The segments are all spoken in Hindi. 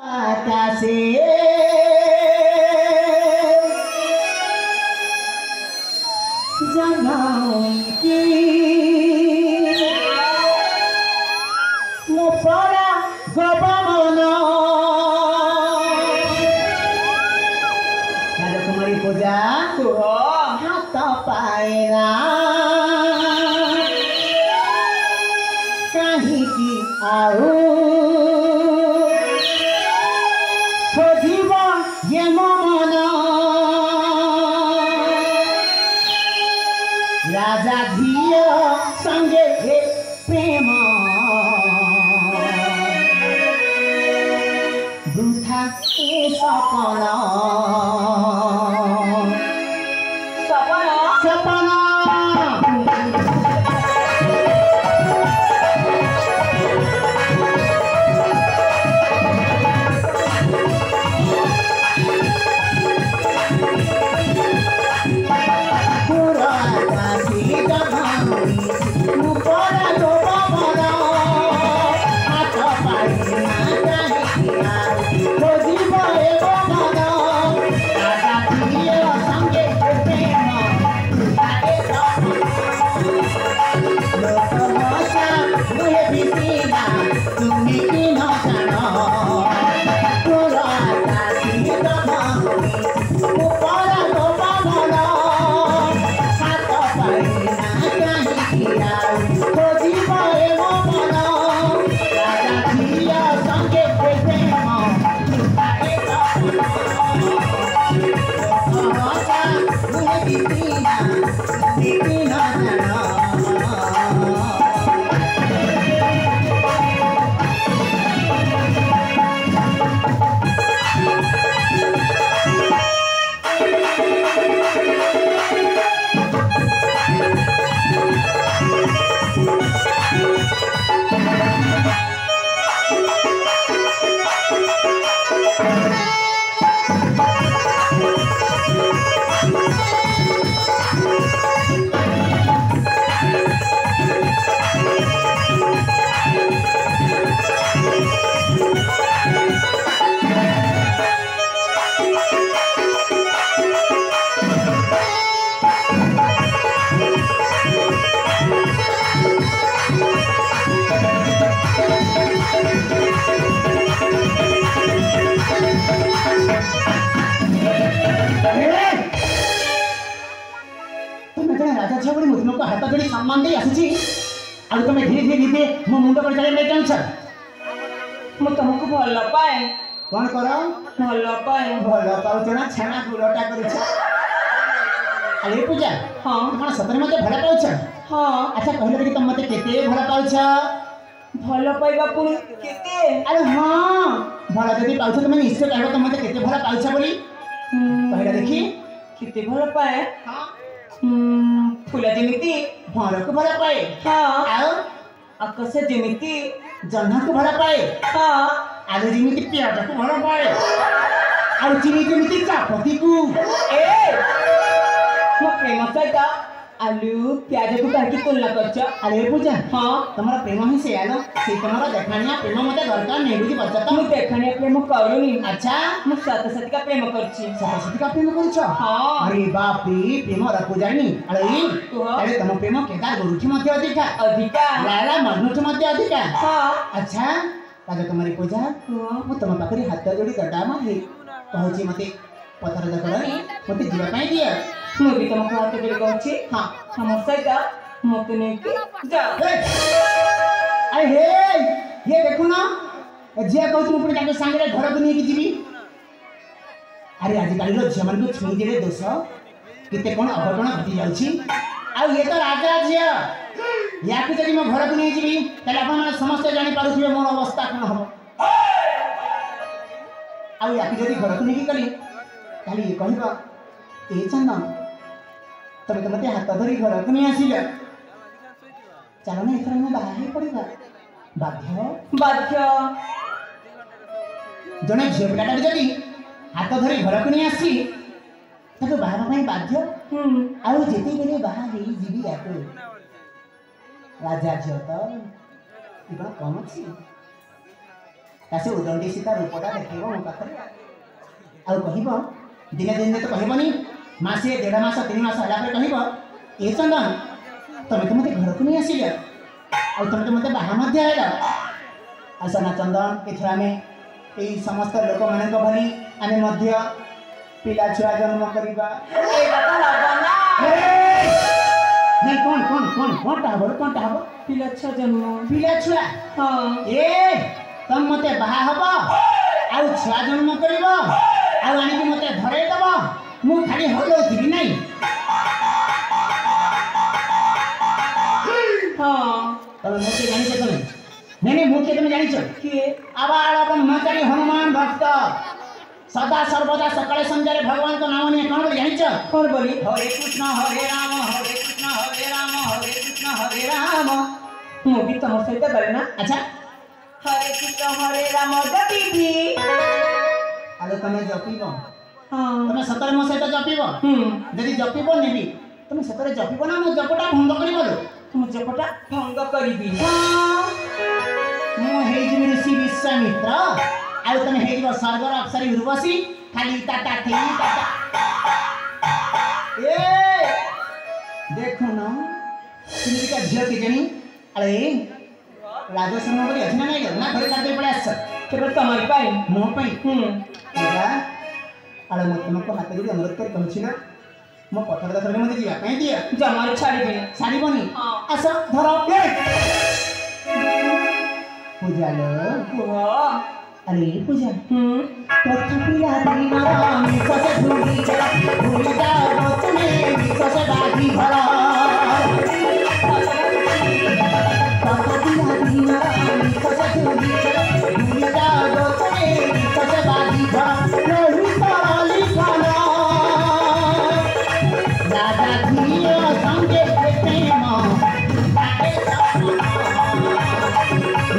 आकाशे जनांकी मोपरा गबमन राजकुमारी पूजा हाथ पाएना कहीं की आऊ खोजिब ये मन राजा झियो संगे प्रेम वृथा सपन सपन हाथ जोड़ी सम्मान दे आसी तुम धीरे धीरे धीरे मो मुंड पर चढ़े नहीं चाहछ मु तुमको भल पाए कौन कर भल पाए भल पाउछ ना छेना गुड़टा करिछ अरे पूजा हाँ तुम सतरे मते भल पाउछ हाँ अच्छा कहले देखि तुम मते केते भल पाउछ भल पाइबा पुणी केते अरे हां भल जदी पाउछ तुम निश्चय कहबो तुम मते केते भल पाउछ बोली कहले देखि केते भल पाए हां फूल जेमिति भल को भल पाए हाँ आओ आकाश जेमिति जन्ना को भल पाए हाँ आलू जेमिति प्याज को भल पाए आलू चिनी जेमिति चापती को ए मो प्रेम सहित आलू प्याज को काकी तुलना करछ अरे पूजा हाँ तुम्हारा प्रेम ही से आलो से तुम्हारा देखानिया प्रेम मते दरकार नहीं बुझी बचत मु देखने प्रेम करूनी अच्छा मु सत सत का प्रेम करछि सरस्वती का प्रेम करिछ हाँ अरे बाप रे प्रेम रखु जानी अरे हाँ। अरे तुम प्रेम केदार गुरुठी मते अधिका अधिका लाला मनुठ मते अधिका हाँ अच्छा राजा कुमारी पूजा हाँ मु तुम पाखरे हाथ जोड़ी दडा मारी कहूची मते पथर दकड़नी मते जीवा पाई दिया मु भी तुमको हाथ जोड़ी कहछि हां हमर सहित मते ने कि जा अरे हे ये देखो ना जे कहू तुम पुणी ताके संगे घर को नहीं जीवी अरे आज काली लो झिया मन को छुई देले दोष केते कोन अघटन घटी जाउची आ ये तो राजा झिया या कि जदी म घर को नहीं जीवी तले अपन माने समस्त जानि पारुथिबे मोर अवस्था कोन हबो आ या कि जदी घर को नहीं कली ताली ये कहबा ए चंदन तमे तो मते हाथ धरी घर को नहीं आसीले चलो ना इथर में बाहर पड़ेगा बाध्य बाध्य जने झियो पिलाटा जदी हाथ धरी घर को नहीं आसी ताको बाहर में बाध्य आउ जेते बेले बाहर ही जीवी आको राजा झियो तो इबा कम अछि तासे उदंडी सीता रूपटा देखो मो पाखरे आउ कहब दिने दिने तो कहबनी मासे 1.5 मास 3 मास हला पर कहब ए चंदन तमे तो मते घर को नहीं आसिल आउ तमे तो मते बाहा मध्य आइल आसना चंदन एथरा में ए समस्त लोक मानक भली आमे मध्य पिला छुआ जन्म करिबा एटा तो लगना नहीं कौन हबो पिला छुआ जन्म पिला छुआ हां ए तम मते बाहा हबो आउ छुआ जन्म करिबो आउ आनी कि मते धरे दबो मु खाली होलो दिबी नहीं हां तमे मोके जानि छ तमे नहीं मोके तमे जानि छ किए आबाळ ब्रह्मचारी हनुमान भक्त सदा सर्वदा सकाळे संध्यारे भगवान को नाम नहीं कौन बोली जानि छ कौन बोली हरे कृष्ण हरे राम हरे कृष्ण हरे राम हरे कृष्ण हरे राम मु भी तम सहित गले ना अच्छा हरे कृष्ण हरे राम जपीबी आलो तमे जपिबो हां तमे सतरे मो सहित जपिबो जदि जपिबो नेबी तमे सतरे जपिबो ना मो जपटा भंग करिबो तुम जपटा भंग करिबी मो हेजिबि ऋषि विश्वामित्र आउ तमे हेजिबो स्वर्गर अप्सरी उर्वशी खाली टाटा थई टाटा ए देखो ना तुमरी का झियो के जणी अरे राजस्थान में अच्छी ना नहीं ना घर काटे पड़े आस केवल तुम्हारी पाई मो पई एगा अरे मत तुमको हाथ जोड़ी अनुरोध कर कहछि ना मो पथर दसरे मते जिया कहीं दिया जमार छाड़ीबी साड़ी बनी हां आस धरो ए पूजा लो वाह अरे पूजा पथपिया दीना मिठो से धूली चला भूली जा रोचने मिठो से बागी भरा पथपिया दीना मिठो से धूली चला भूली जा रोचने मिठो से बागी भरा नहीं ताली खाना राजा धीयो संगे खेते मां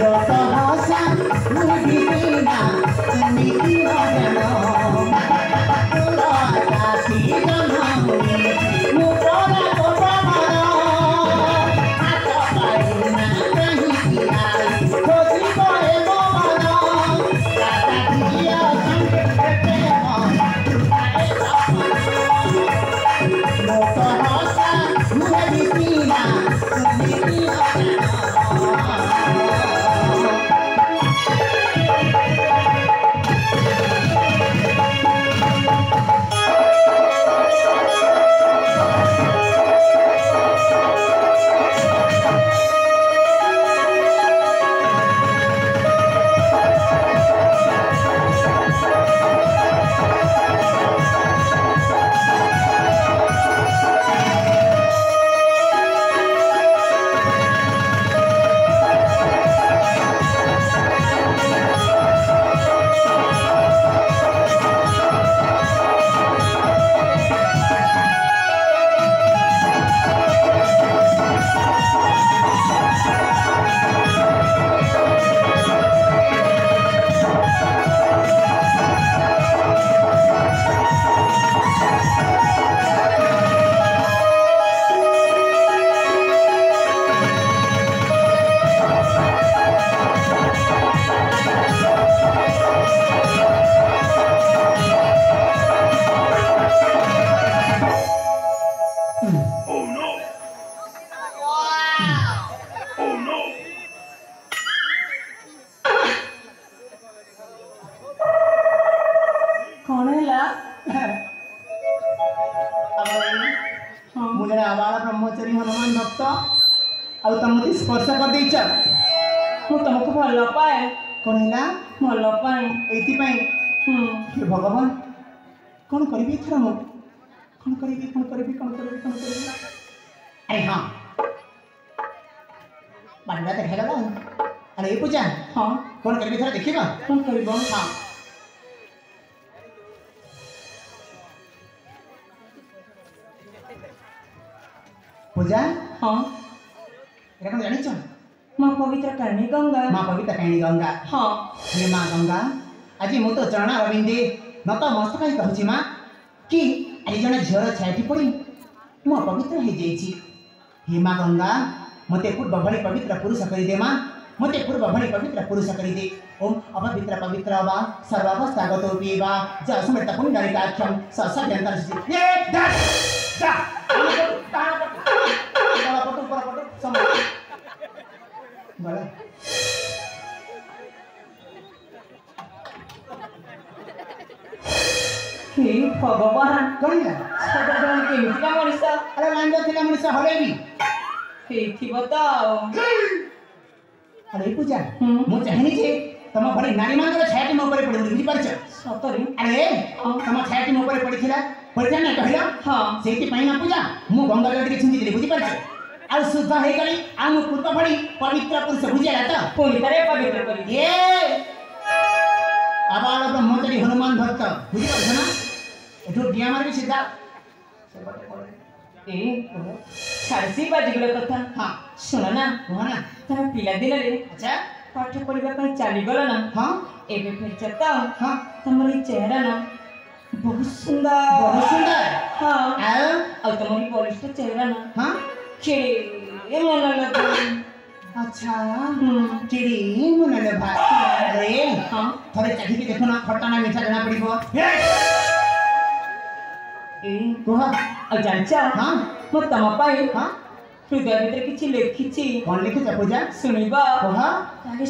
लोक हसा मुझी बिना सुनी भजनो तुला दासी जनमी मुकोरा कोपमनो हाथ पाइना कहीं कियाई खोजी करे मोमनो राजा दिया संगे खेते मां लोक हसा मुझी बिना सुनी भजनो मुझे आवाला ब्रह्मचारी हनुमान भक्त आउ तुम मत स्पर्श कर देछ मु तुमको भल पाए कौन है भल पाए एति पई हे भगवान कौन करबी थरा मु कौन करबी अरे हां बांडा देखा गला अरे ये पूजा हां कौन करबी थरा देखिबा कौन करबो हां पूजा हां एरा कौन जानि छ मां पवित्र करणी गंगा मां पवित्र कहनी गंगा हां हे मां गंगा आज मु तो चरण अरविंदे नत मस्तक कहछि मां कि आज जने झर छाटी पड़ी मु पवित्र हे जेछि हे मां गंगा मते पुट बभली पवित्र पुरुष करि दे मां मते पूर्व भणी पवित्र पुरुष करी दे। ओम अपवित्र पवित्र वा सर्वावस्थागतोऽपि वा ज समृत पुण्डरीकाख्यं ससभ्यन्तरसि ये दस दा पटु सम बड़ा हे भगवान कहिला सदाजन केमितिका मଣିଷ अरे लांडो थिला मनुष्य हले भी ହେଇଥିବ ତ अरे पूजा मु चाहनी जे तम भली नारी मानकर छायाटी मो ऊपर पड़ी बुझी परछ ସତରେ अरे तम छायाटी मो ऊपर पड़ीथिला पड़िथा ना कहला ହଁ सेति पई ना पूजा मु गंगा जल के छिंदी देली बुझी परछ आ शुद्ध हे गली आ मु पूर्व भली पवित्र पुरुष बुझिया त ପୁଣି ଥରେ ପବିତ୍ର କରି ये आबाल ब्रह्मचारी हनुमान भक्त बुझी परछ ना एठो डिया मार भी सीधा ଏ ଛାଡିಸಿ ବାଜିଗଲା କଥା हां ଶୁଣ ନା कहो ना ତମେ ପିଲାଦିନରେ अच्छा ପାଠ ପଢିବା ପାଇଁ ଚାଲିଗଲ ନା हां ଏବେ ଫେରିଛ ତ हां ତମର ଏଇ ଚେହେରା ନା ବହୁତ ସୁନ୍ଦର बहुत सुंदर ହଁ आओ ଆଉ ତମର ଏଇ ବଳିଷ୍ଠ ଚେହେରା ନା हां ଖେଳେ ମନ ଲାଗେ अच्छा चिड़ी मुनले भाई अरे ହଁ थरे चाखी के देखो ना खट्टा ना मीठा जना पड़िबो ଏ कह ଆଉ ଜାଣିଛ हां ମୁଁ ତମ ପାଇଁ हां ହୃଦୟ ଭିତରେ କିଛି ଲେଖିଛି कौन लिखिछ पूजा ଶୁଣିବ कह ତାହେଲେ